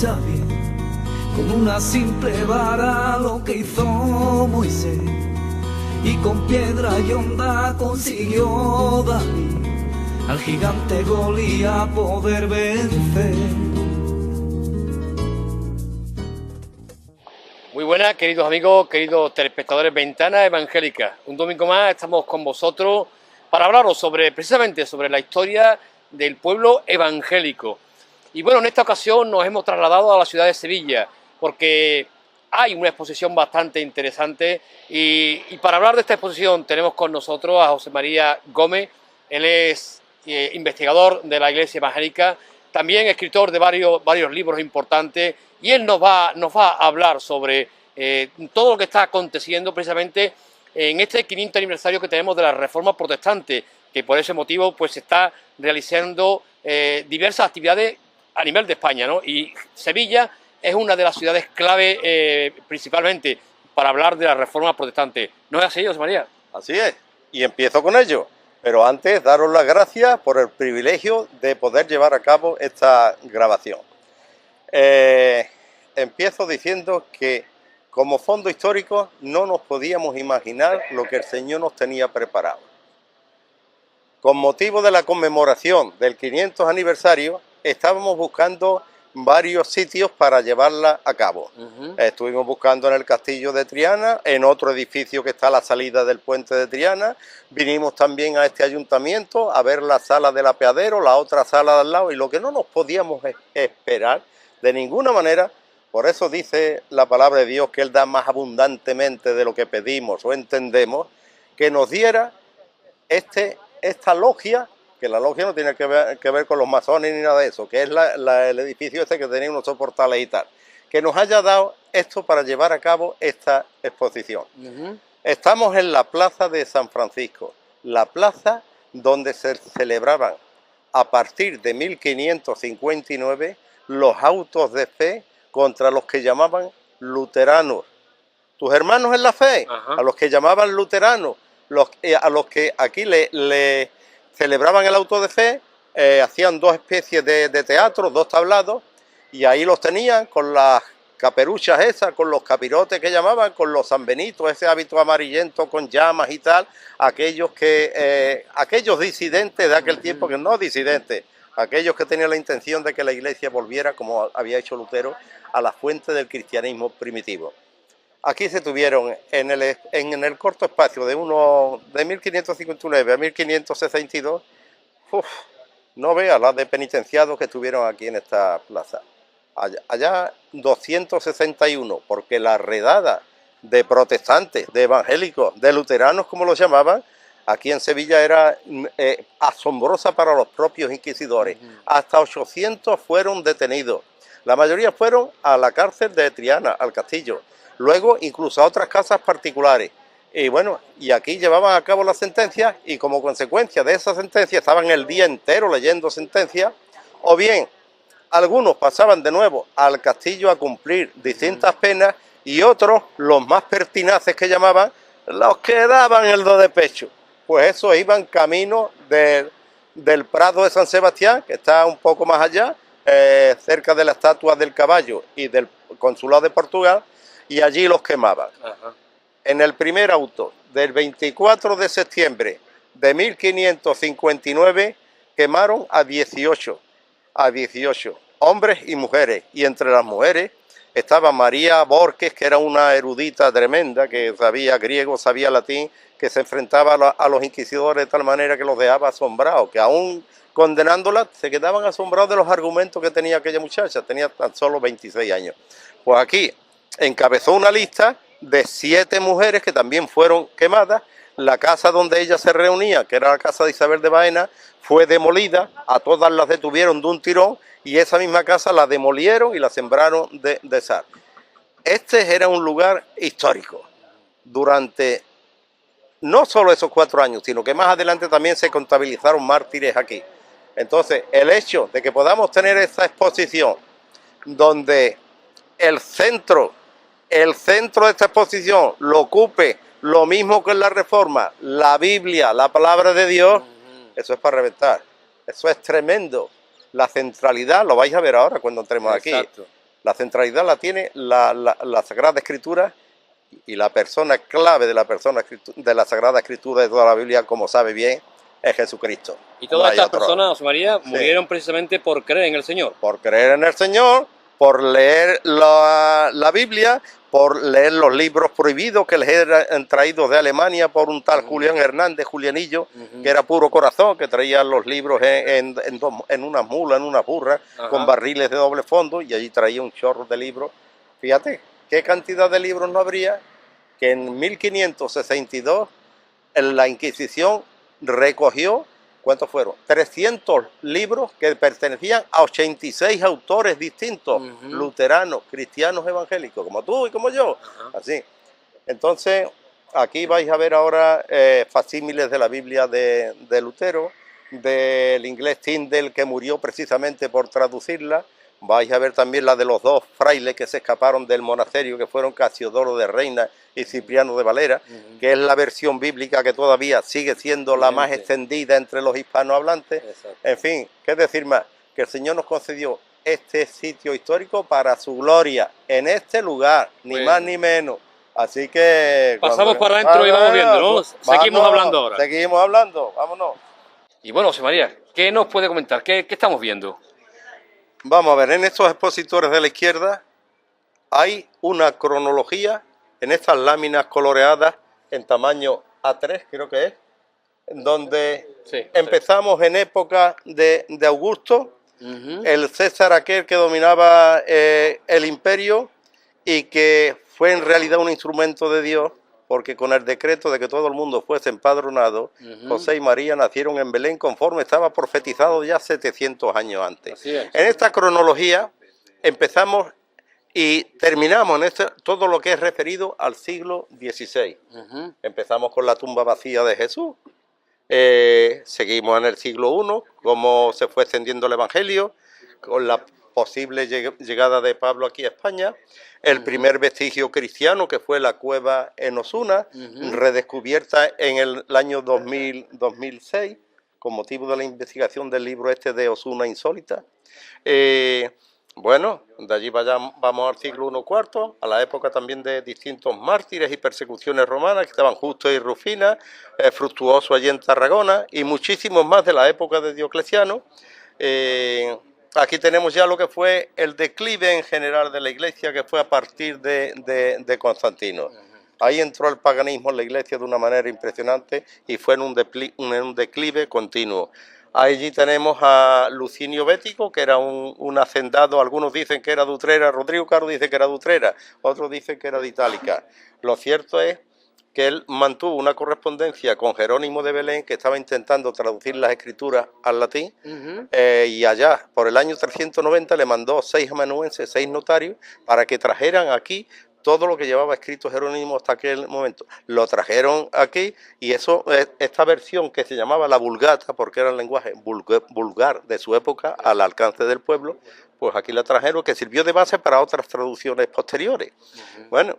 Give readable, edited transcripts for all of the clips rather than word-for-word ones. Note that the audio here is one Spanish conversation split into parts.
piensa bien, con una simple vara lo que hizo Moisés, y con piedra y honda consiguió David al gigante Golías poder vencer. Muy buenas, queridos amigos, queridos telespectadores Ventana Evangélica. Un domingo más estamos con vosotros para hablaros precisamente sobre la historia del pueblo evangélico. Y bueno, en esta ocasión nos hemos trasladado a la ciudad de Sevilla, porque hay una exposición bastante interesante y para hablar de esta exposición tenemos con nosotros a José María Gómez. Él es investigador de la Iglesia Evangélica, también escritor de varios libros importantes, y él nos va a hablar sobre todo lo que está aconteciendo precisamente en este 500 aniversario que tenemos de la Reforma Protestante, que por ese motivo pues se está realizando diversas actividades a nivel de España, ¿no? Y Sevilla es una de las ciudades clave principalmente para hablar de la Reforma Protestante. ¿No es así, José María? Así es, y empiezo con ello. Pero antes, daros las gracias por el privilegio de poder llevar a cabo esta grabación. Empiezo diciendo que como fondo histórico no nos podíamos imaginar lo que el Señor nos tenía preparado. Con motivo de la conmemoración del 500 aniversario, estábamos buscando varios sitios para llevarla a cabo. Estuvimos buscando en el castillo de Triana, en otro edificio que está a la salida del puente de Triana. Vinimos también a este ayuntamiento a ver la sala del apeadero, la otra sala de al lado, y lo que no nos podíamos esperar de ninguna manera, por eso dice la palabra de Dios que Él da más abundantemente de lo que pedimos o entendemos, que nos diera esta logia, que la logia no tiene que ver con los masones ni nada de eso, que es el edificio este que tenía unos soportales y tal, que nos haya dado esto para llevar a cabo esta exposición. Estamos en la plaza de San Francisco, la plaza donde se celebraban a partir de 1559 los autos de fe contra los que llamaban luteranos. Tus hermanos en la fe, a los que llamaban luteranos, a los que aquí le celebraban el auto de fe, hacían dos especies de teatro, dos tablados, y ahí los tenían con las caperuchas esas, con los capirotes que llamaban, con los sanbenitos, ese hábito amarillento con llamas y tal, aquellos disidentes de aquel tiempo, que no disidentes, aquellos que tenían la intención de que la Iglesia volviera, como había hecho Lutero, a la fuente del cristianismo primitivo. Aquí se tuvieron en el corto espacio de 1559 a 1562, no veas las de penitenciados que estuvieron aquí en esta plaza. Allá 261, porque la redada de protestantes, de evangélicos, de luteranos, como los llamaban, aquí en Sevilla era asombrosa para los propios inquisidores. Hasta 800 fueron detenidos. La mayoría fueron a la cárcel de Triana, al castillo. Luego incluso a otras casas particulares. Y bueno, y aquí llevaban a cabo las sentencias, y como consecuencia de esa sentencia estaban el día entero leyendo sentencias, o bien algunos pasaban de nuevo al castillo a cumplir distintas penas, y otros, los más pertinaces que llamaban, los que daban el do de pecho. Pues esos iban camino del Prado de San Sebastián, que está un poco más allá, cerca de la estatua del caballo y del consulado de Portugal, y allí los quemaban. En el primer auto del 24 de septiembre de 1559 quemaron a 18 hombres y mujeres, y entre las mujeres estaba María Borges, que era una erudita tremenda, que sabía griego, sabía latín, que se enfrentaba a los inquisidores de tal manera que los dejaba asombrados, que aún condenándola se quedaban asombrados de los argumentos que tenía aquella muchacha. Tenía tan solo 26 años. Pues aquí encabezó una lista de 7 mujeres que también fueron quemadas. La casa donde ella se reunía, que era la casa de Isabel de Baena, fue demolida, a todas las detuvieron de un tirón, y esa misma casa la demolieron y la sembraron de sal. Este era un lugar histórico durante no solo esos 4 años, sino que más adelante también se contabilizaron mártires aquí. Entonces, el hecho de que podamos tener esta exposición donde el centro de esta exposición lo ocupe lo mismo que en la Reforma, la Biblia, la palabra de Dios, eso es para reventar. Eso es tremendo. La centralidad, lo vais a ver ahora cuando entremos aquí. La centralidad la tiene la Sagrada Escritura, y la persona clave de la Sagrada Escritura de toda la Biblia, como sabe bien, es Jesucristo. Y todas estas personas, José María, Sí. murieron precisamente por creer en el Señor. Por creer en el Señor, por leer la Biblia, por leer los libros prohibidos que les eran traídos de Alemania por un tal Julián Hernández, Julianillo, que era puro corazón, que traía los libros en unas mulas, en unas burras, con barriles de doble fondo, y allí traía un chorro de libros. Fíjate, qué cantidad de libros no habría, que en 1562 la Inquisición recogió, ¿cuántos fueron? 300 libros que pertenecían a 86 autores distintos, luteranos, cristianos, evangélicos, como tú y como yo. Así. Entonces, aquí vais a ver ahora facsímiles de la Biblia de Lutero, del inglés Tyndale, que murió precisamente por traducirla. Vais a ver también la de los dos frailes que se escaparon del monasterio, que fueron Casiodoro de Reina y Cipriano de Valera, que es la versión bíblica que todavía sigue siendo la más extendida entre los hispanohablantes. Exacto. En fin, ¿qué decir más? Que el Señor nos concedió este sitio histórico para su gloria, en este lugar, ni más ni menos. Así que... Pasamos para adentro y vamos viendo, ¿no? Seguimos hablando ahora. Seguimos hablando, vámonos. Y bueno, José María, ¿qué nos puede comentar? ¿Qué estamos viendo? Vamos a ver, en estos expositores de la izquierda hay una cronología en estas láminas coloreadas en tamaño A3, creo que es, donde empezamos en época de Augusto, el César aquel que dominaba el imperio y que fue en realidad un instrumento de Dios, porque con el decreto de que todo el mundo fuese empadronado, José y María nacieron en Belén conforme estaba profetizado ya 700 años antes. En esta cronología empezamos y terminamos en todo lo que es referido al siglo XVI. Empezamos con la tumba vacía de Jesús, seguimos en el siglo I, cómo se fue extendiendo el Evangelio, con la posible llegada de Pablo aquí a España, el primer vestigio cristiano que fue la cueva en Osuna, redescubierta en el año 2006 con motivo de la investigación del libro este de Osuna Insólita. Bueno, de allí vamos al siglo I IV, a la época también de distintos mártires y persecuciones romanas, que estaban Justo y Rufina, Fructuoso allí en Tarragona, y muchísimos más de la época de Diocleciano. Aquí tenemos ya lo que fue el declive en general de la Iglesia, que fue a partir de Constantino. Ahí entró el paganismo en la Iglesia de una manera impresionante y fue en un declive continuo. Allí tenemos a Lucinio Bético, que era un hacendado. Algunos dicen que era de Utrera, Rodrigo Caro dice que era de Utrera, otros dicen que era de Itálica. Lo cierto es que él mantuvo una correspondencia con Jerónimo de Belén, que estaba intentando traducir las escrituras al latín, y allá, por el año 390, le mandó 6 amanuenses, 6 notarios, para que trajeran aquí todo lo que llevaba escrito Jerónimo hasta aquel momento. Lo trajeron aquí, y esta versión que se llamaba la Vulgata, porque era el lenguaje vulgar de su época, al alcance del pueblo, pues aquí la trajeron, que sirvió de base para otras traducciones posteriores. Bueno,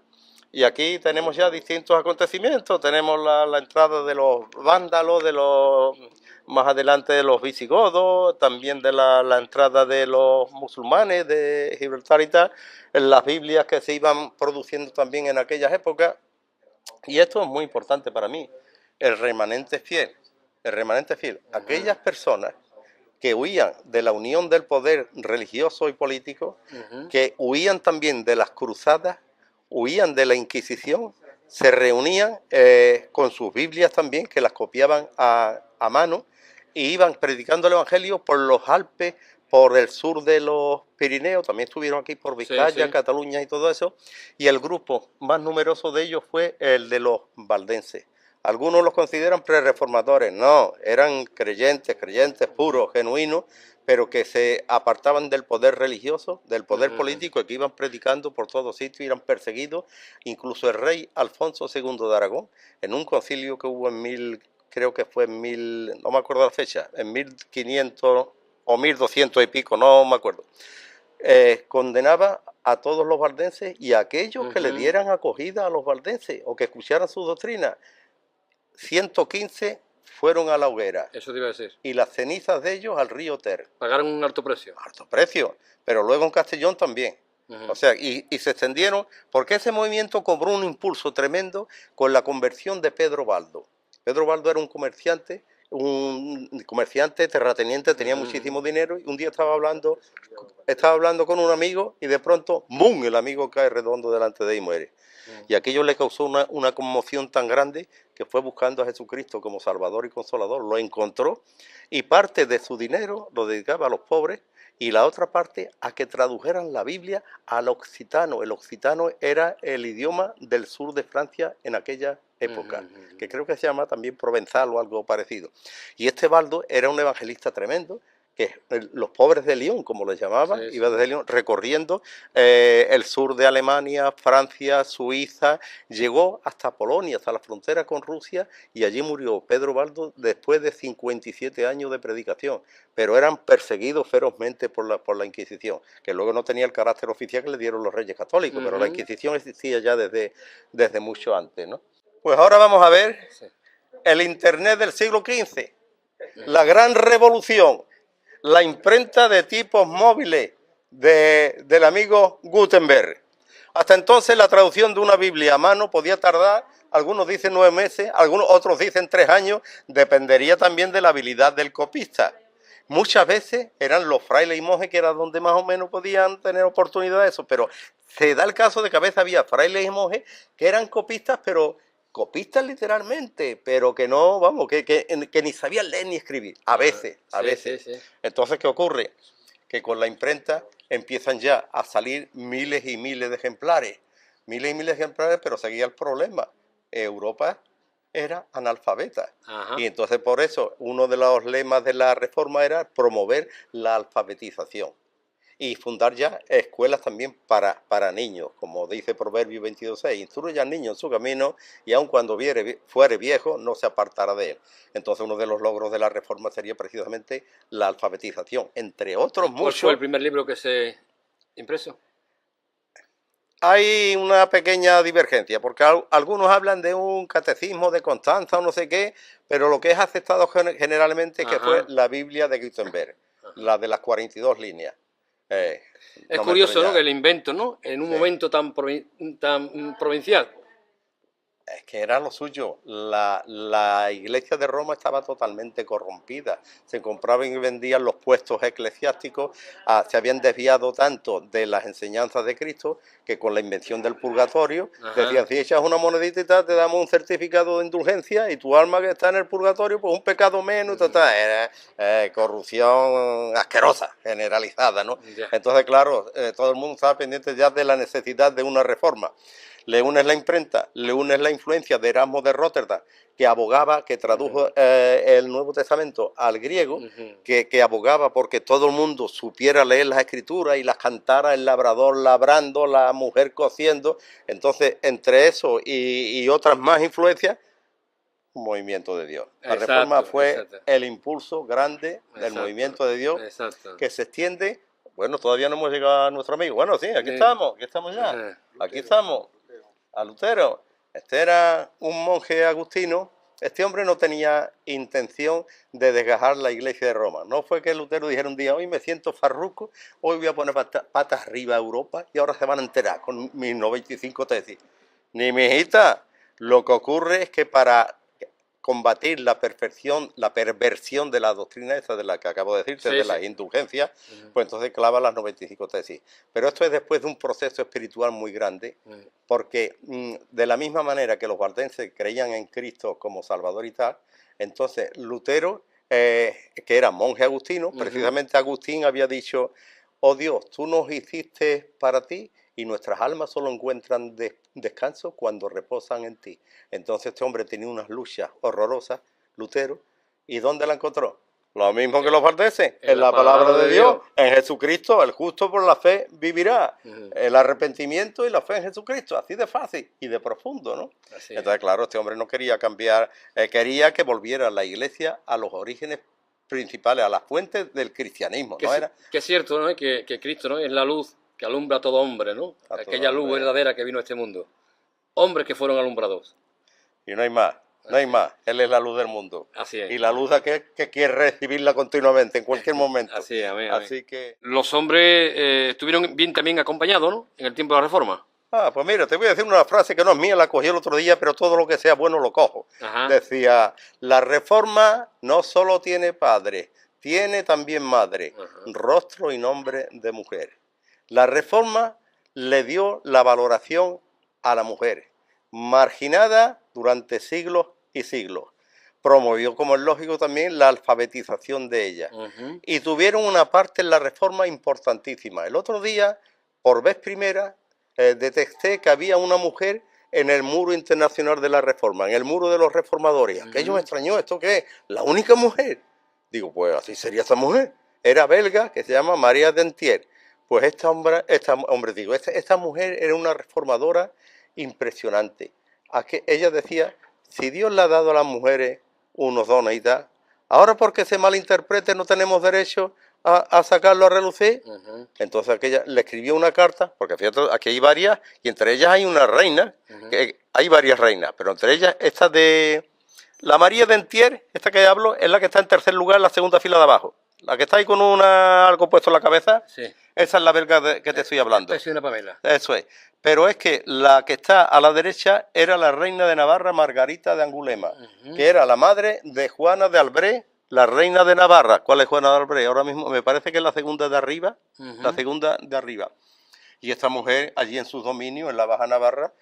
y aquí tenemos ya distintos acontecimientos. Tenemos la entrada de los vándalos, más adelante de los visigodos, también de la entrada de los musulmanes de Gibraltar y tal, en las Biblias que se iban produciendo también en aquellas épocas. Y esto es muy importante para mí, el remanente fiel. El remanente fiel, aquellas personas que huían de la unión del poder religioso y político, que huían también de las cruzadas, huían de la Inquisición, se reunían con sus Biblias también, que las copiaban a mano, y iban predicando el Evangelio por los Alpes, por el sur de los Pirineos, también estuvieron aquí por Vizcaya, Cataluña y todo eso, y el grupo más numeroso de ellos fue el de los valdenses. Algunos los consideran prerreformadores, no, eran creyentes puros, genuinos, pero que se apartaban del poder religioso, del poder político, y que iban predicando por todos sitios y eran perseguidos. Incluso el rey Alfonso II de Aragón, en un concilio que hubo creo que fue no me acuerdo la fecha, en 1500 o 1200 y pico, no me acuerdo, condenaba a todos los valdenses y a aquellos que le dieran acogida a los valdenses o que escucharan su doctrina. 115 fueron a la hoguera. Eso te iba a decir. Y las cenizas de ellos al río Ter. Pagaron un alto precio. Alto precio, pero luego en Castellón también. O sea, y se extendieron, porque ese movimiento cobró un impulso tremendo con la conversión de Pedro Baldo. Pedro Baldo era un comerciante terrateniente, tenía muchísimo dinero, y un día estaba hablando con un amigo y de pronto, ¡bum!, el amigo cae redondo delante de él y muere. Y aquello le causó una conmoción tan grande que fue buscando a Jesucristo como Salvador y Consolador, lo encontró y parte de su dinero lo dedicaba a los pobres y la otra parte a que tradujeran la Biblia al occitano. El occitano era el idioma del sur de Francia en aquella época, que creo que se llama también provenzal o algo parecido. Y este Baldo era un evangelista tremendo, que los pobres de Lyon, como les llamaban, sí, iba desde Lyon recorriendo el sur de Alemania, Francia, Suiza, llegó hasta Polonia, hasta la frontera con Rusia, y allí murió Pedro Baldo después de 57 años de predicación, pero eran perseguidos ferozmente por la Inquisición, que luego no tenía el carácter oficial que le dieron los reyes católicos, pero la Inquisición existía ya desde mucho antes, ¿no? Pues ahora vamos a ver el Internet del siglo XV, la gran revolución, la imprenta de tipos móviles del amigo Gutenberg. Hasta entonces la traducción de una Biblia a mano podía tardar, algunos dicen 9 meses, otros dicen 3 años, dependería también de la habilidad del copista. Muchas veces eran los frailes y monjes que era donde más o menos podían tener oportunidad de eso, pero se da el caso de que a veces había frailes y monjes que eran copistas, pero copistas literalmente, pero que no, vamos, que ni sabían leer ni escribir, a veces. Sí. Entonces, ¿qué ocurre? Que con la imprenta empiezan ya a salir miles y miles de ejemplares, pero seguía el problema, Europa era analfabeta, y entonces por eso uno de los lemas de la reforma era promover la alfabetización y fundar ya escuelas también para niños, como dice Proverbio 22:6, instruye al niño en su camino y aun cuando fuere viejo no se apartará de él. Entonces uno de los logros de la reforma sería precisamente la alfabetización, entre otros muchos. ¿Cuál fue el primer libro que se impreso? Hay una pequeña divergencia, porque algunos hablan de un catecismo de Constanza o no sé qué, pero lo que es aceptado generalmente que fue la Biblia de Gutenberg, la de las 42 líneas. Es curioso, ¿no?, que el invento, ¿no?, en un momento tan provincial. Es que era lo suyo. La iglesia de Roma estaba totalmente corrompida. Se compraban y vendían los puestos eclesiásticos. Se habían desviado tanto de las enseñanzas de Cristo que con la invención del purgatorio decían, si echas una monedita y tal, te damos un certificado de indulgencia y tu alma que está en el purgatorio, pues un pecado menos. Era corrupción asquerosa, generalizada, ¿no? Entonces, claro, todo el mundo estaba pendiente ya de la necesidad de una reforma. Le unes la imprenta, le unes la influencia de Erasmo de Róterdam, que abogaba, que tradujo el Nuevo Testamento al griego, que abogaba porque todo el mundo supiera leer las escrituras y las cantara el labrador labrando, la mujer cociendo. Entonces, entre eso y otras más influencias, un movimiento de Dios. La reforma fue el impulso grande del movimiento de Dios que se extiende. Bueno, todavía no hemos llegado a nuestro amigo. Bueno, sí, aquí estamos ya. Aquí estamos. A Lutero. Este era un monje agustino. Este hombre no tenía intención de desgajar la iglesia de Roma. No fue que Lutero dijera un día, hoy me siento farruco, hoy voy a poner patas arriba a Europa y ahora se van a enterar con mis 95 tesis. Ni mi hijita. Lo que ocurre es que para combatir la perversión de la doctrina esa de la que acabo de decirte, de las indulgencias, pues entonces clava las 95 tesis. Pero esto es después de un proceso espiritual muy grande, porque de la misma manera que los valdenses creían en Cristo como Salvador y tal, entonces Lutero, que era monje agustino, precisamente Agustín había dicho, oh Dios, tú nos hiciste para ti, y nuestras almas solo encuentran descanso cuando reposan en ti. Entonces este hombre tenía unas luchas horrorosas, Lutero, ¿y dónde la encontró? Lo mismo que los valdenses, en la palabra de Dios, en Jesucristo, el justo por la fe vivirá, el arrepentimiento y la fe en Jesucristo, así de fácil y de profundo, ¿no? Entonces, claro, este hombre no quería cambiar, quería que volviera la iglesia a los orígenes principales, a las fuentes del cristianismo, ¿no? Que es cierto, ¿no?, que Cristo, ¿no?, es la luz que alumbra a todo hombre, ¿no? Aquella luz verdadera que vino a este mundo. Hombres que fueron alumbrados. Y no hay más. no hay más. Él es la luz del mundo. Así es. Y la luz de aquel que quiere recibirla continuamente, en cualquier momento. Así es, amén, amén. Así que... Los hombres estuvieron bien también acompañados, ¿no? En el tiempo de la Reforma. Pues mira, te voy a decir una frase que no es mía, la cogí el otro día, pero todo lo que sea bueno lo cojo. Ajá. Decía, la Reforma no solo tiene padre, tiene también madre, Ajá. rostro y nombre de mujer. La Reforma le dio la valoración a la mujer, marginada durante siglos y siglos. Promovió, como es lógico, también la alfabetización de ella. Uh-huh. Y tuvieron una parte en la Reforma importantísima. El otro día, por vez primera, detecté que había una mujer en el muro internacional de la Reforma, en el muro de los reformadores. Aquello me extrañó, ¿esto qué es? ¿La única mujer? Digo, pues así sería esta mujer. Era belga, que se llama María Dentier. Pues esta mujer era una reformadora impresionante. Ella decía, si Dios le ha dado a las mujeres unos dones y tal, ahora porque se malinterprete no tenemos derecho a sacarlo a relucir. Uh-huh. Entonces aquella le escribió una carta, porque fíjate, aquí hay varias, y entre ellas hay una reina, uh-huh. Hay varias reinas, pero entre ellas esta de la María Dentier, esta que hablo, es la que está en tercer lugar en la segunda fila de abajo. La que está ahí con algo puesto en la cabeza, sí. Esa es la belga que te estoy hablando. Es una Pamela. Eso es. Pero es que la que está a la derecha era la reina de Navarra, Margarita de Angulema, uh-huh. que era la madre de Juana de Albret, la reina de Navarra. ¿Cuál es Juana de Albret? Ahora mismo me parece que es la segunda de arriba. Uh-huh. La segunda de arriba. Y esta mujer, allí en sus dominios, en la Baja Navarra,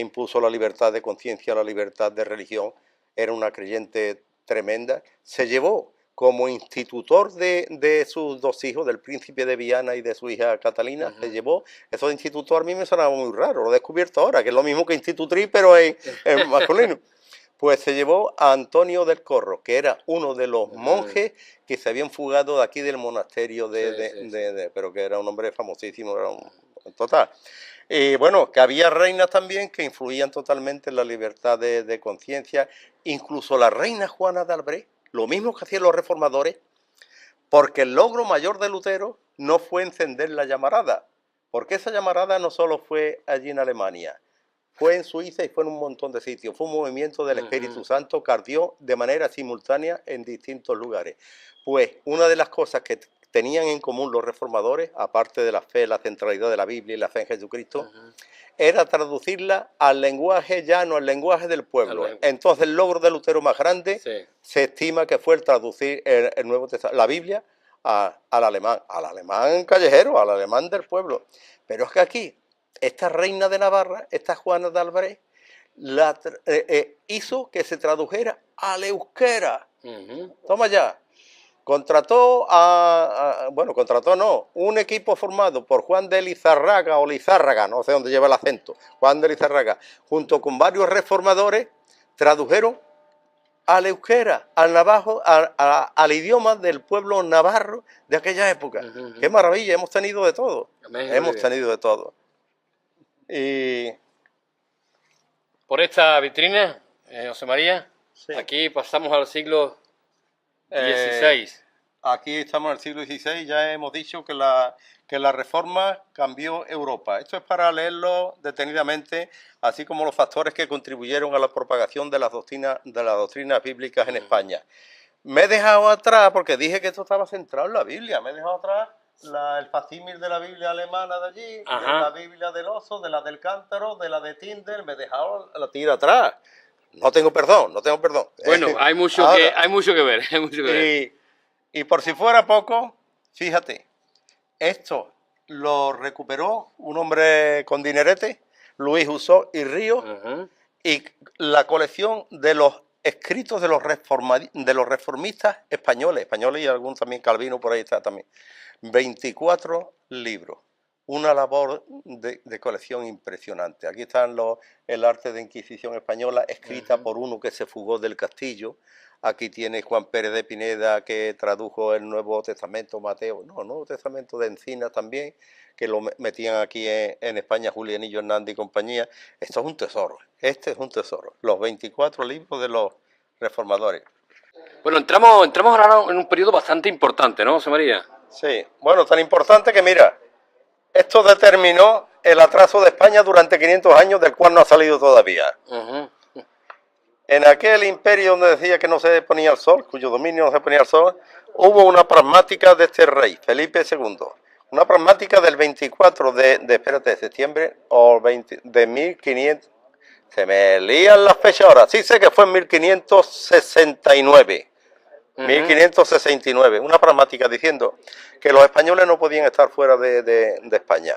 impuso la libertad de conciencia, la libertad de religión. Era una creyente tremenda. Se llevó como institutor de sus dos hijos, del príncipe de Viana y de su hija Catalina, uh-huh. se llevó. Eso de institutor a mí me sonaba muy raro, lo he descubierto ahora, que es lo mismo que institutriz, pero en masculino. Pues se llevó a Antonio del Corro, que era uno de los monjes que se habían fugado de aquí del monasterio, pero que era un hombre famosísimo, era total. Y bueno, que había reinas también que influían totalmente en la libertad de conciencia, incluso la reina Juana de Albret, lo mismo que hacían los reformadores, porque el logro mayor de Lutero no fue encender la llamarada, porque esa llamarada no solo fue allí en Alemania, fue en Suiza y fue en un montón de sitios. Fue un movimiento del Espíritu Santo que ardió de manera simultánea en distintos lugares. Pues una de las cosas que tenían en común los reformadores, aparte de la fe, la centralidad de la Biblia y la fe en Jesucristo, era traducirla al lenguaje llano, al lenguaje del pueblo. Entonces el logro de Lutero más grande se estima que fue el traducir el Nuevo Testamento, la Biblia al alemán callejero, al alemán del pueblo. Pero es que aquí, esta reina de Navarra, esta Juana de Albret, hizo que se tradujera al euskera. Toma ya. Contrató un equipo formado por Juan de Lizárraga o Lizárraga, no sé dónde lleva el acento, Juan de Lizárraga, junto con varios reformadores, tradujeron al euskera, al navajo, al idioma del pueblo navarro de aquella época. ¡Qué maravilla! Hemos tenido de todo. Hemos tenido de todo. Y... Por esta vitrina, José María, sí. Aquí pasamos al siglo XVI. Aquí estamos en el siglo XVI, ya hemos dicho que la Reforma cambió Europa. Esto es para leerlo detenidamente, así como los factores que contribuyeron a la propagación de las doctrinas bíblicas en España. Me he dejado atrás, porque dije que esto estaba centrado en la Biblia, me he dejado atrás el facsímil de la Biblia alemana de allí, de la Biblia del Oso, de la del Cántaro, de la de Tyndale, me he dejado la tira atrás. No tengo perdón. Bueno, hay mucho que ver. Y por si fuera poco, fíjate, esto lo recuperó un hombre con dinerete, Luis Husó y Ríos, y la colección de los escritos de los reformistas españoles y algún también Calvino por ahí está también. 24 libros. Una labor de colección impresionante. Aquí están el arte de Inquisición española, escrita por uno que se fugó del castillo. Aquí tiene Juan Pérez de Pineda, que tradujo el Nuevo Testamento, Mateo, Nuevo Testamento de Encinas también, que lo metían aquí en España, Julianillo Hernández y compañía. Esto es un tesoro, este es un tesoro. Los 24 libros de los reformadores. Bueno, entramos ahora en un periodo bastante importante, ¿no, José María? Sí, bueno, tan importante que mira, esto determinó el atraso de España durante 500 años, del cual no ha salido todavía. En aquel imperio donde decía que no se ponía el sol, cuyo dominio no se ponía el sol, hubo una pragmática de este rey, Felipe II. Una pragmática del 24 de septiembre o 20, de 1500. Se me lían las fechas ahora. Sí sé que fue en 1569. 1569, una pragmática diciendo que los españoles no podían estar fuera de España,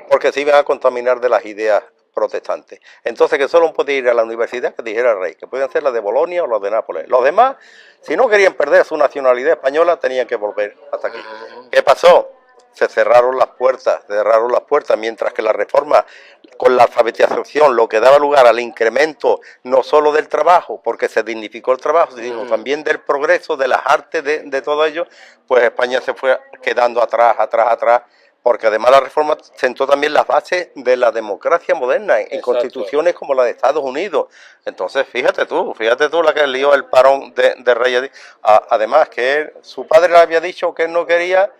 porque se iban a contaminar de las ideas protestantes. Entonces que solo podía ir a la universidad que dijera el rey, que podían ser las de Bolonia o las de Nápoles. Los demás, si no querían perder su nacionalidad española, tenían que volver hasta aquí. ¿Qué pasó? Se cerraron las puertas, mientras que la reforma con la alfabetización, lo que daba lugar al incremento no solo del trabajo, porque se dignificó el trabajo, sino también del progreso, de las artes, de todo ello, pues España se fue quedando atrás, porque además la reforma sentó también las bases de la democracia moderna, en constituciones como la de Estados Unidos. Entonces, fíjate tú la que lió el parón de Reyes. Además que su padre le había dicho que él no quería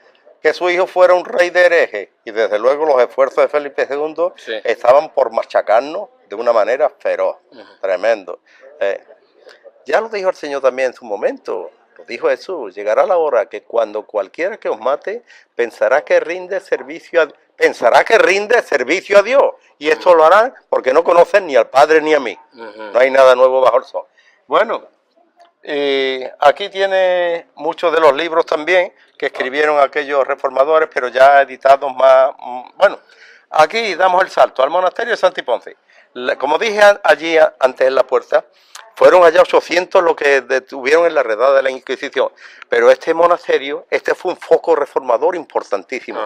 que su hijo fuera un rey de herejes, y desde luego los esfuerzos de Felipe II estaban por machacarnos de una manera feroz, tremendo. Ya lo dijo el Señor también en su momento, lo dijo Jesús: llegará la hora que cuando cualquiera que os mate pensará que rinde servicio a Dios, y esto lo harán porque no conocen ni al Padre ni a mí. No hay nada nuevo bajo el sol. Bueno, aquí tiene muchos de los libros también que escribieron aquellos reformadores, pero ya editados más. Bueno, aquí damos el salto al monasterio de Santiponce. Como dije allí antes en la puerta, fueron allá 800 los que detuvieron en la redada de la Inquisición, pero este monasterio, fue un foco reformador importantísimo.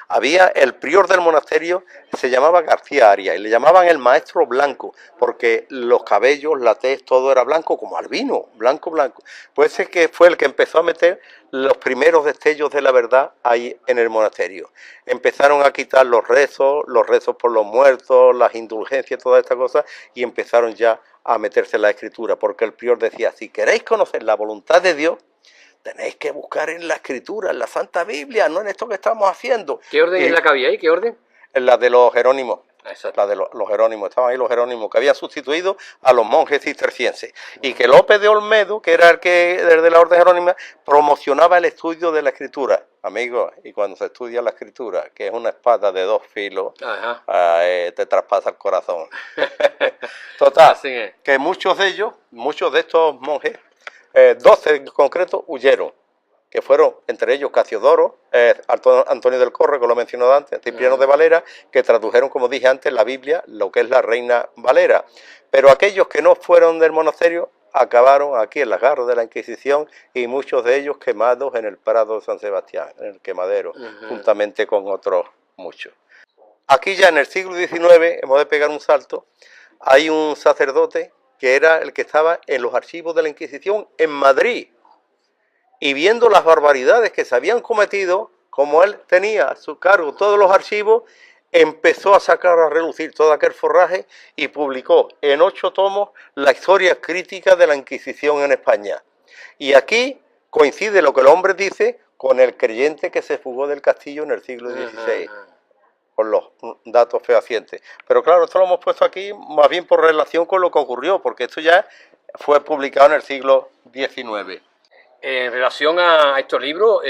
Había el prior del monasterio, se llamaba García Arias, y le llamaban el maestro blanco, porque los cabellos, la tez, todo era blanco, como albino, blanco. Pues ese que fue el que empezó a meter los primeros destellos de la verdad ahí en el monasterio. Empezaron a quitar los rezos por los muertos, las indulgencias, todas estas cosas, y empezaron ya a meterse en la escritura, porque el prior decía: si queréis conocer la voluntad de Dios, tenéis que buscar en la escritura, en la Santa Biblia, no en esto que estamos haciendo. ¿Qué orden es la que había ahí? ¿Qué orden? En la de los Jerónimos. Exacto. La de los Jerónimos, estaban ahí los Jerónimos, que habían sustituido a los monjes cistercienses, y que López de Olmedo, que era el de la orden jerónima, promocionaba el estudio de la escritura. Amigos, y cuando se estudia la escritura, que es una espada de 2 filos, te traspasa el corazón. Total, que muchos de estos monjes, 12 en concreto, huyeron, que fueron entre ellos Casiodoro, Antonio del Corro, que lo mencionó antes, Cipriano de Valera, que tradujeron, como dije antes, la Biblia, lo que es la Reina Valera. Pero aquellos que no fueron del monasterio acabaron aquí en las garras de la Inquisición, y muchos de ellos quemados en el Prado de San Sebastián, en el quemadero, juntamente con otros muchos. Aquí ya en el siglo XIX, hemos de pegar un salto, hay un sacerdote que era el que estaba en los archivos de la Inquisición en Madrid, y viendo las barbaridades que se habían cometido, como él tenía a su cargo todos los archivos, empezó a sacar a relucir todo aquel forraje y publicó en 8 tomos la historia crítica de la Inquisición en España. Y aquí coincide lo que el hombre dice con el creyente que se fugó del castillo en el siglo XVI, con los datos fehacientes. Pero claro, esto lo hemos puesto aquí más bien por relación con lo que ocurrió, porque esto ya fue publicado en el siglo XIX. En relación a estos libros,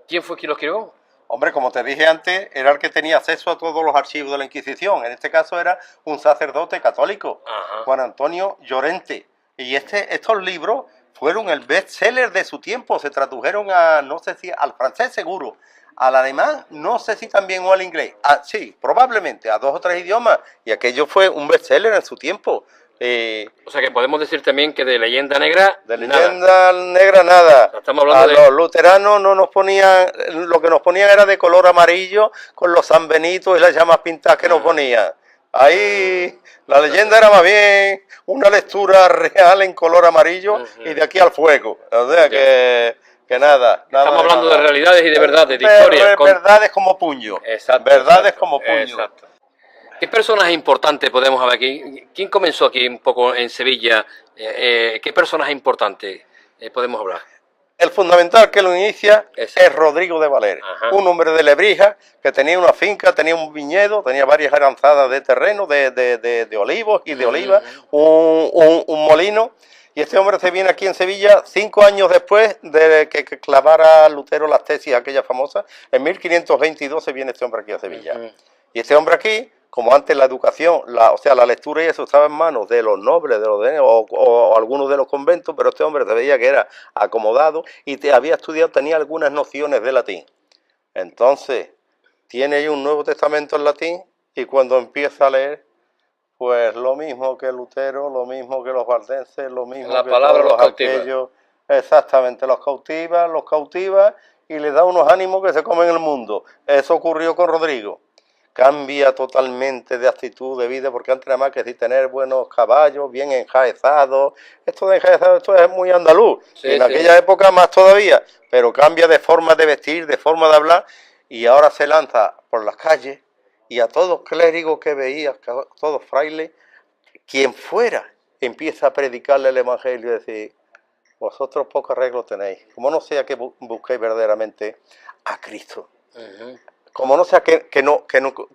¿quién fue quien los escribió? Hombre, como te dije antes, era el que tenía acceso a todos los archivos de la Inquisición. En este caso era un sacerdote católico, Juan Antonio Llorente. Y estos libros fueron el bestseller de su tiempo. Se tradujeron no sé si al francés seguro, al alemán, no sé si también, o al inglés. Sí, probablemente, a 2 o 3 idiomas. Y aquello fue un bestseller en su tiempo. O sea que podemos decir también que de leyenda negra, de leyenda negra nada. Estamos hablando los luteranos no nos ponían, lo que nos ponían era de color amarillo, con los San Benitos y las llamas pintadas que nos ponían. Ahí la leyenda era más bien una lectura real en color amarillo y de aquí al fuego. O sea que nada. Estamos hablando de realidades y de verdades, de historias. Verdades como puño. Exacto. Verdades como puño. Exacto. ¿Qué personajes importantes podemos haber aquí? ¿Quién comenzó aquí un poco en Sevilla? ¿Qué personajes importantes podemos hablar? El fundamental que lo inicia Ese. es Rodrigo de Valer, Ajá. un hombre de Lebrija que tenía una finca, tenía un viñedo, tenía varias aranzadas de terreno, de olivos y de olivas, un molino. Y este hombre se viene aquí en Sevilla 5 años después de que clavara Lutero las tesis aquellas famosas. En 1522 se viene este hombre aquí a Sevilla. Y este hombre aquí, como antes la educación, o sea, la lectura y eso estaba en manos de los nobles, o algunos de los conventos, pero este hombre se veía que era acomodado y había estudiado, tenía algunas nociones de latín. Entonces, tiene ahí un Nuevo Testamento en latín y cuando empieza a leer, pues lo mismo que Lutero, lo mismo que los valdenses, lo mismo la que palabra todos los cautiva. aquellos, exactamente, los cautiva y les da unos ánimos que se comen el mundo. Eso ocurrió con Rodrigo. Cambia totalmente de actitud de vida, porque antes nada más que si tener buenos caballos, bien enjaezados, esto de enjaezado, esto es muy andaluz, Sí, y en sí. aquella época más todavía, pero cambia de forma de vestir, de forma de hablar, y ahora se lanza por las calles, y a todos clérigos que veía, a todos frailes, quien fuera, empieza a predicarle el evangelio y decir, vosotros poco arreglo tenéis, como no sea que busquéis verdaderamente a Cristo. Como no sea que no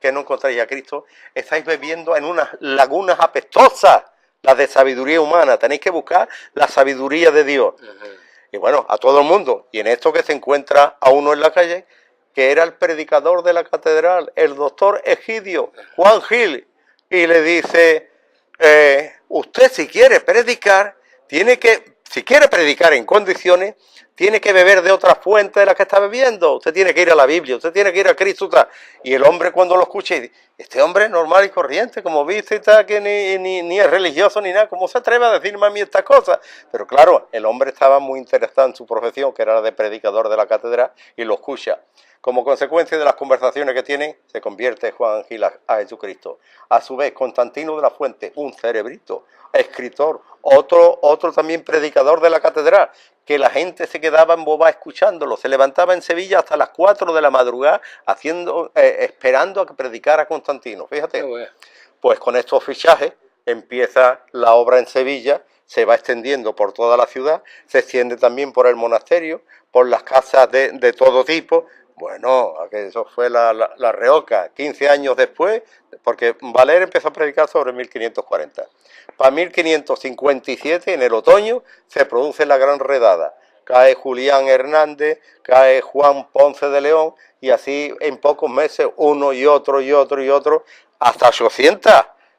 encontráis a Cristo, estáis bebiendo en unas lagunas apestosas, las de sabiduría humana. Tenéis que buscar la sabiduría de Dios. Y bueno, a todo el mundo. Y en esto que se encuentra a uno en la calle, que era el predicador de la catedral, el doctor Egidio, Juan Gil, y le dice, usted si quiere predicar, si quiere predicar en condiciones, tiene que beber de otra fuente de la que está bebiendo. Usted tiene que ir a la Biblia, usted tiene que ir a Cristo. Y el hombre cuando lo escucha, dice, este hombre es normal y corriente, como viste, está, que ni es religioso ni nada, ¿cómo se atreve a decirme a mí estas cosas? Pero claro, el hombre estaba muy interesado en su profesión, que era la de predicador de la catedral, y lo escucha. Como consecuencia de las conversaciones que tienen, se convierte Juan Gil a Jesucristo. A su vez, Constantino de la Fuente, un cerebrito, escritor, otro también predicador de la catedral, que la gente se quedaba embobada escuchándolo, se levantaba en Sevilla hasta las 4 de la madrugada esperando a que predicara Constantino. Fíjate, pues con estos fichajes empieza la obra en Sevilla, se va extendiendo por toda la ciudad, se extiende también por el monasterio, por las casas de todo tipo. Bueno, eso fue la Reoca, 15 años después, porque Valer empezó a predicar sobre 1540. Para 1557, en el otoño, se produce la Gran Redada. Cae Julián Hernández, cae Juan Ponce de León, y así en pocos meses uno y otro, hasta 800.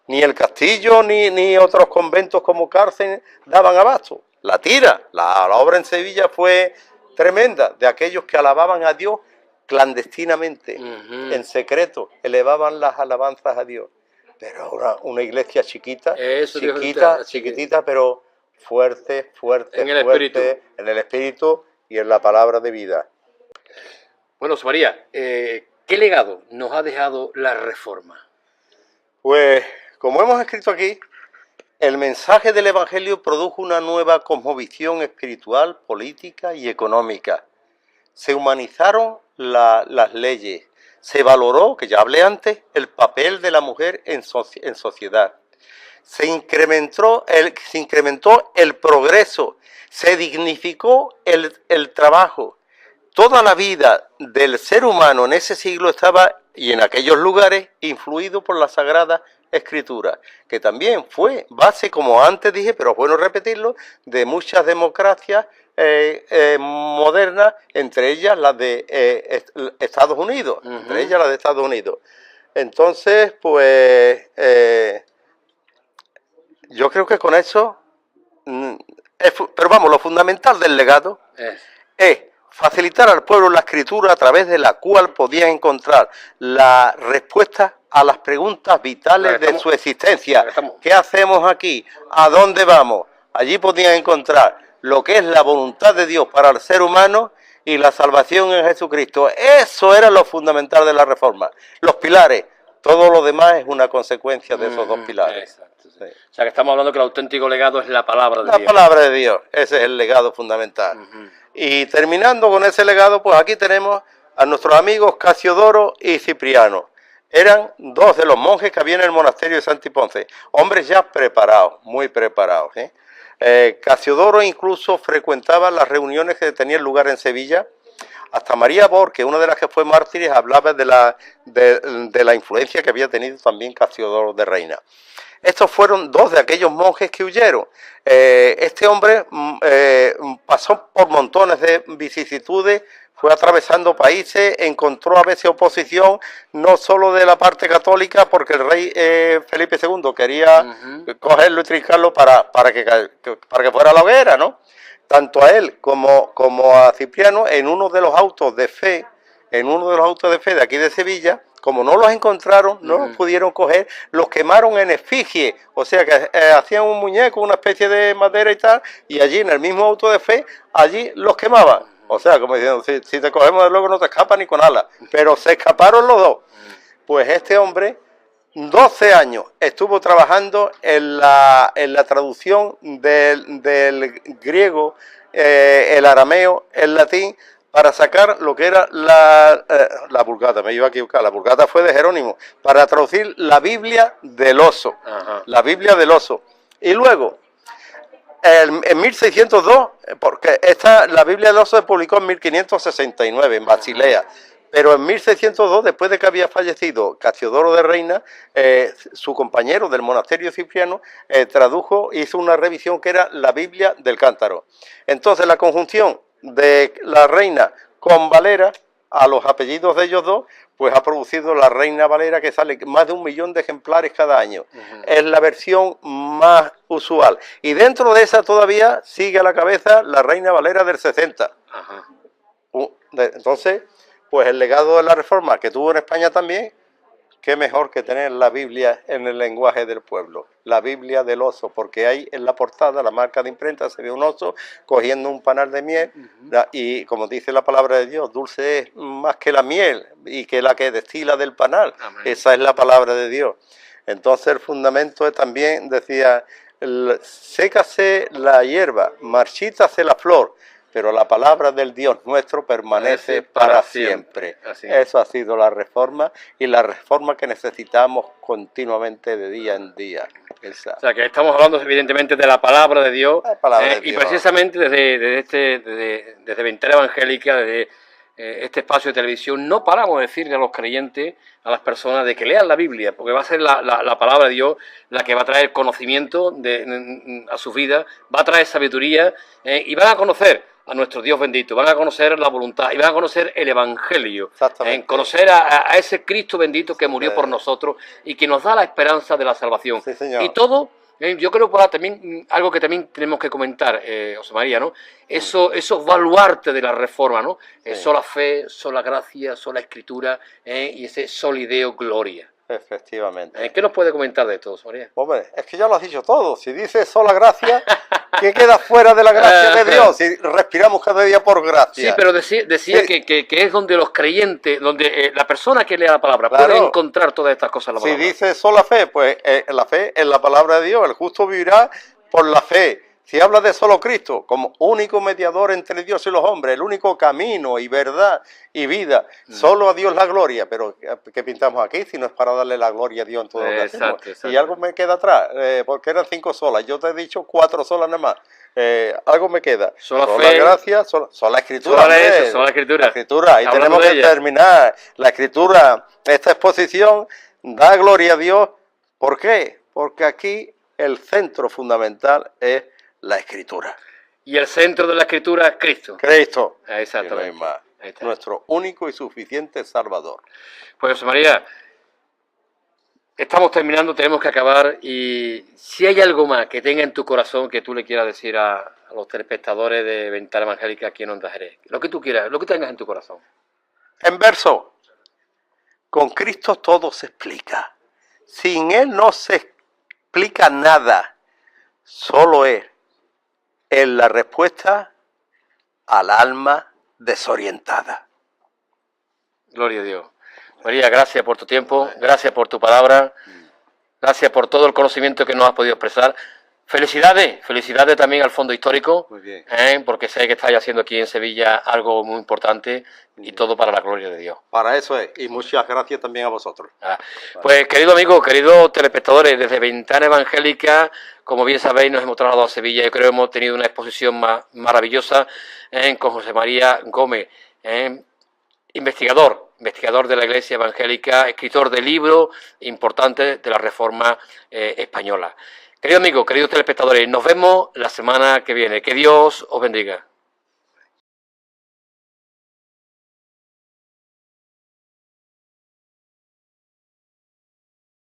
Ni el castillo ni otros conventos como cárcel daban abasto. La tira, la obra en Sevilla fue tremenda, de aquellos que alababan a Dios clandestinamente, en secreto, elevaban las alabanzas a Dios. Pero una iglesia chiquita, chiquitita, pero fuerte, en el espíritu y en la palabra de vida. Bueno, José María, ¿qué legado nos ha dejado la Reforma? Pues, como hemos escrito aquí, el mensaje del Evangelio produjo una nueva cosmovisión espiritual, política y económica. Se humanizaron las leyes, se valoró, que ya hablé antes, el papel de la mujer en sociedad. Se incrementó el progreso, se dignificó el trabajo. Toda la vida del ser humano en ese siglo estaba, y en aquellos lugares, influido por la Sagrada Escritura, que también fue base, como antes dije, pero es bueno repetirlo, de muchas democracias modernas, entre ellas las de Estados Unidos, Entonces, pues, yo creo que con eso, pero vamos, lo fundamental del legado es facilitar al pueblo la escritura a través de la cual podía encontrar la respuesta a las preguntas vitales de su existencia. ¿Qué hacemos aquí? ¿A dónde vamos? Allí podían encontrar lo que es la voluntad de Dios para el ser humano y la salvación en Jesucristo. Eso era lo fundamental de la Reforma. Los pilares, todo lo demás es una consecuencia de esos dos pilares. Exacto, sí. O sea, que estamos hablando que el auténtico legado es la palabra de Dios. La palabra de Dios, ese es el legado fundamental. Y terminando con ese legado, pues aquí tenemos a nuestros amigos Casiodoro y Cipriano. Eran dos de los monjes que había en el monasterio de Santiponce, hombres ya preparados, muy preparados, Casiodoro incluso frecuentaba las reuniones que tenían lugar en Sevilla. Hasta María Borque, una de las que fue mártires, hablaba de la influencia que había tenido también Casiodoro de Reina. Estos fueron dos de aquellos monjes que huyeron. Este hombre pasó por montones de vicisitudes, fue atravesando países, encontró a veces oposición, no solo de la parte católica, porque el rey Felipe II quería cogerlo y trincarlo para que fuera a la hoguera, ¿no? Tanto a él como a Cipriano, en uno de los autos de fe, de aquí de Sevilla, como no los encontraron, no los pudieron coger, los quemaron en efigie, o sea que hacían un muñeco, una especie de madera y tal, y allí en el mismo auto de fe, allí los quemaban. O sea, como diciendo, si te cogemos de luego no te escapas ni con alas, pero se escaparon los dos. Pues este hombre, 12 años, estuvo trabajando en la traducción del griego, el arameo, el latín, para sacar lo que era la Vulgata, me iba a equivocar, la Vulgata fue de Jerónimo, para traducir la Biblia del oso, la Biblia del oso. Y luego, en 1602, porque la Biblia del oso se publicó en 1569, en Basilea, pero en 1602, después de que había fallecido Casiodoro de Reina, su compañero del monasterio Cipriano tradujo, hizo una revisión que era la Biblia del Cántaro. Entonces la conjunción de la Reina con Valera, a los apellidos de ellos dos, pues ha producido la Reina Valera, que sale más de 1 millón de ejemplares cada año. Es la versión más usual. Y dentro de esa todavía sigue a la cabeza la Reina Valera del 60. Entonces, pues el legado de la Reforma que tuvo en España también, qué mejor que tener la Biblia en el lenguaje del pueblo, la Biblia del oso, porque ahí en la portada, la marca de imprenta, se ve un oso cogiendo un panal de miel, y como dice la palabra de Dios, dulce es más que la miel y que la que destila del panal. Amén. Esa es la palabra de Dios. Entonces el fundamento es también, decía, sécase la hierba, marchítase la flor, pero la palabra del Dios nuestro permanece para siempre. Eso ha sido la Reforma, y la Reforma que necesitamos continuamente de día en día. O sea, que estamos hablando evidentemente de la palabra de Dios, y precisamente desde Ventana Evangélica, desde este espacio de televisión, no paramos de decirle a los creyentes, a las personas, de que lean la Biblia, porque va a ser la palabra de Dios la que va a traer conocimiento a su vida, va a traer sabiduría, y van a conocer a nuestro Dios bendito, van a conocer la voluntad y van a conocer el Evangelio, conocer a ese Cristo bendito que murió por nosotros y que nos da la esperanza de la salvación. Sí, señor. Y todo, yo creo que también algo que también tenemos que comentar, José María, ¿no? Esos baluartes de la Reforma, ¿no? Sola fe, sola gracia, sola escritura, y ese solideo gloria. Efectivamente. ¿Qué nos puede comentar de esto, José María? Hombre, es que ya lo has dicho todo. Si dices sola gracia, ¿qué queda fuera de la gracia de Dios? Si respiramos cada día por gracia. Sí, pero decía que es donde los creyentes, donde la persona que lea la palabra puede encontrar todas estas cosas en la palabra. Si dices sola fe, pues la fe es la palabra de Dios. El justo vivirá por la fe. Si habla de solo Cristo como único mediador entre Dios y los hombres, el único camino y verdad y vida, solo a Dios la gloria. Pero ¿qué pintamos aquí si no es para darle la gloria a Dios en todo lo que hacemos? Exacto. Y algo me queda atrás, porque eran 5 solas, yo te he dicho 4 solas nada más. Algo me queda. Sola gracia, sola escritura. Sola escritura. La escritura, ahí tenemos que terminar. La escritura, esta exposición, da gloria a Dios. ¿Por qué? Porque aquí el centro fundamental es la escritura. Y el centro de la escritura es Cristo. Cristo. Exactamente. No hay más. Nuestro único y suficiente Salvador. Pues José María, estamos terminando, tenemos que acabar, y si hay algo más que tenga en tu corazón que tú le quieras decir a los telespectadores de Ventana Evangélica aquí en Onda Jerez, lo que tú quieras, lo que tengas en tu corazón. En verso, con Cristo todo se explica. Sin Él no se explica nada, solo Él es la respuesta al alma desorientada. Gloria a Dios. María, gracias por tu tiempo, gracias por tu palabra, gracias por todo el conocimiento que nos has podido expresar. Felicidades, felicidades también al Fondo Histórico, Muy bien. porque sé que estáis haciendo aquí en Sevilla algo muy importante y todo para la gloria de Dios. Para eso es, y muchas gracias también a vosotros. Pues querido amigo, queridos telespectadores, desde Ventana Evangélica, como bien sabéis, nos hemos trasladado a Sevilla. Yo creo que hemos tenido una exposición maravillosa con José María Gómez, investigador de la Iglesia Evangélica, escritor de libros importantes de la Reforma española. Querido amigo, queridos telespectadores, nos vemos la semana que viene. Que Dios os bendiga.